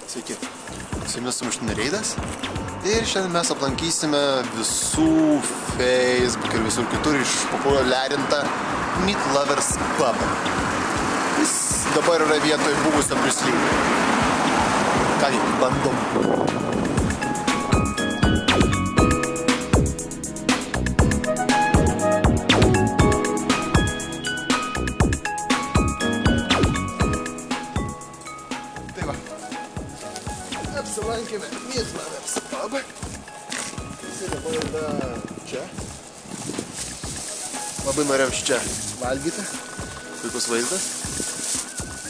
Sveiki, su jumis Sumuštinių reidas ir šiandien mes aplankysime visų Facebook ir visur kitur išpopuliarintą Meat Lovers Pub. Jis dabar yra vietoj buvusio Prislyvo. Kągi, bandom. Apsilankėme Meat Lovers Pub. Jisai dabar yra čia. Labai norėjom čia valgyti. Puikus vaizdas.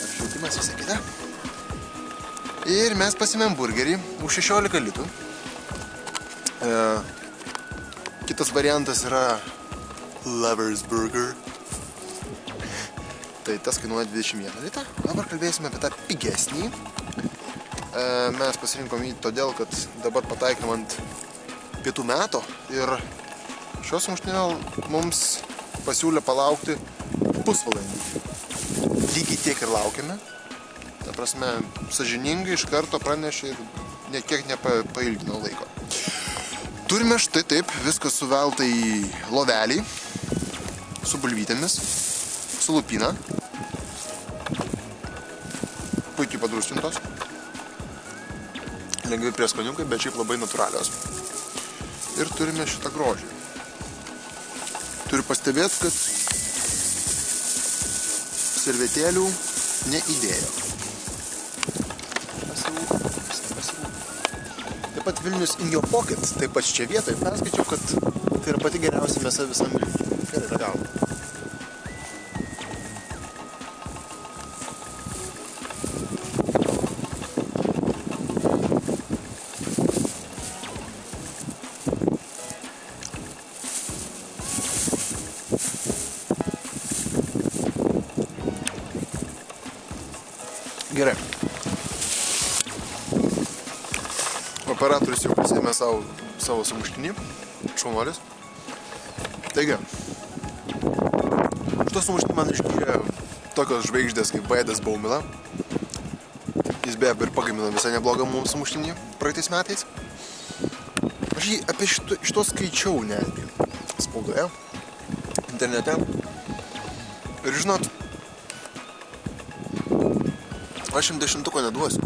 Apšvietimas visą kitą. Ir mes pasimėm burgerį už 16 litų. Kitas variantas yra Lovers Burger. Tai tas kainuoja 21 litą. Dabar kalbėsime apie tą pigesnį. Mes pasirinkom jį todėl, kad dabar pataikėm ant pietų meto ir šios sumuštinio mums pasiūlė palaukti pusvalandį. Lygiai tiek ir laukiame. Ta prasme, sąžiningai iš karto pranešė ir kiek nepailgino laiko. Turime štai taip, viskas suvelta į lovelį, su bulvytėmis, su lupina, puikiai padruskintos. Lengvi prieskoniukai, bet šiaip labai natūralios. Ir turime šitą grožį. Turiu pastebėti, kad servetėlių neįdėjo. Pasirūp. Taip pat Vilnius in your pocket, taip pat čia vietoje, perskaičiau, kad tai yra pati geriausia mėsa visam Vilniui. Gerai, ragavom. Gerai. Operatorius jau prisėmė savo sumuštinį, šaunuolis. Taigi, šitos sumuštinį man išgyrė tokios žvaigždės kaip Vaidas Baumila. Jis be abejo ir pagamino visai neblogą mums sumuštinį praeitais metais. Aš jį apie šito skaičiau netgi spaudoje, internete. Ir žinot, aš jam 10 neduosiu.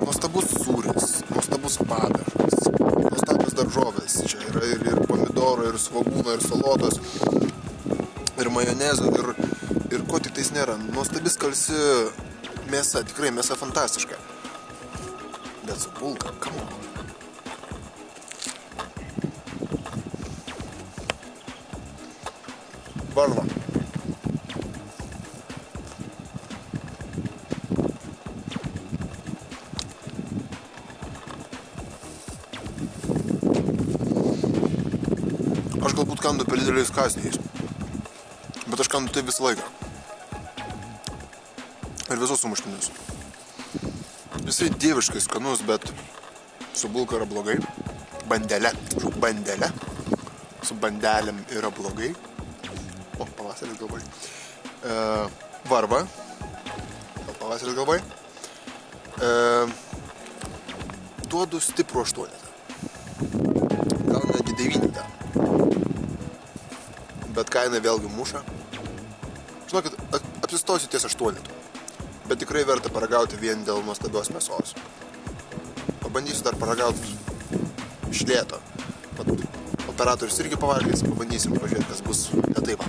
Nuostabus sūris, nuostabus padažas, nuostabus daržovės. Čia yra ir pomidoro, ir svogūno, ir salotos, ir majonezo, ir ko tik tais nėra. Nuostabi skalsi mėsa, tikrai mėsa fantastiška. Bet su bulka, come on. Varva. Aš galbūt kandu per dideliais kąsniais, bet aš kandu tai visą laiką. Ir visus sumuštinius. Jisai dieviškai skanus, bet su bulka yra blogai. Bandelė. Su bandelėm yra blogai. O, pavasaris galvoj. Varva. Pavasaris galvoj. Duodu stiprų 8. Gal netgi 9. Bet kaina vėlgi muša. Žinokit, apsistosiu ties 8. Bet tikrai verta paragauti vien dėl nuostabios mėsos. Pabandysiu dar paragauti iš lėto. Operatorius irgi pavalgys, pabandysim pažiūrėti, kas bus ne taip.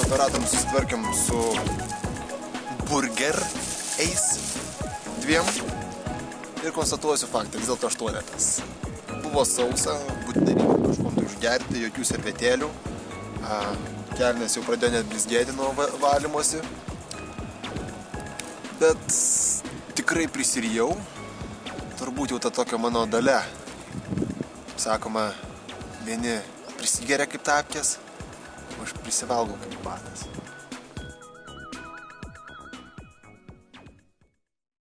Operatoriams susitvarkėm su burgeriais 2 ir konstatuosiu faktą, vis dėlto 8. Buvo sausa, būtinai reikia kažkom užgerti, jokių servetėlių. Kelnės jau pradėjo net blizgėti nuo valymosi. Bet tikrai prisirijau, turbūt jau ta tokia mano dalia sakoma, vieni prisigeria kaip tapkės, o aš prisivalgau kaip batas.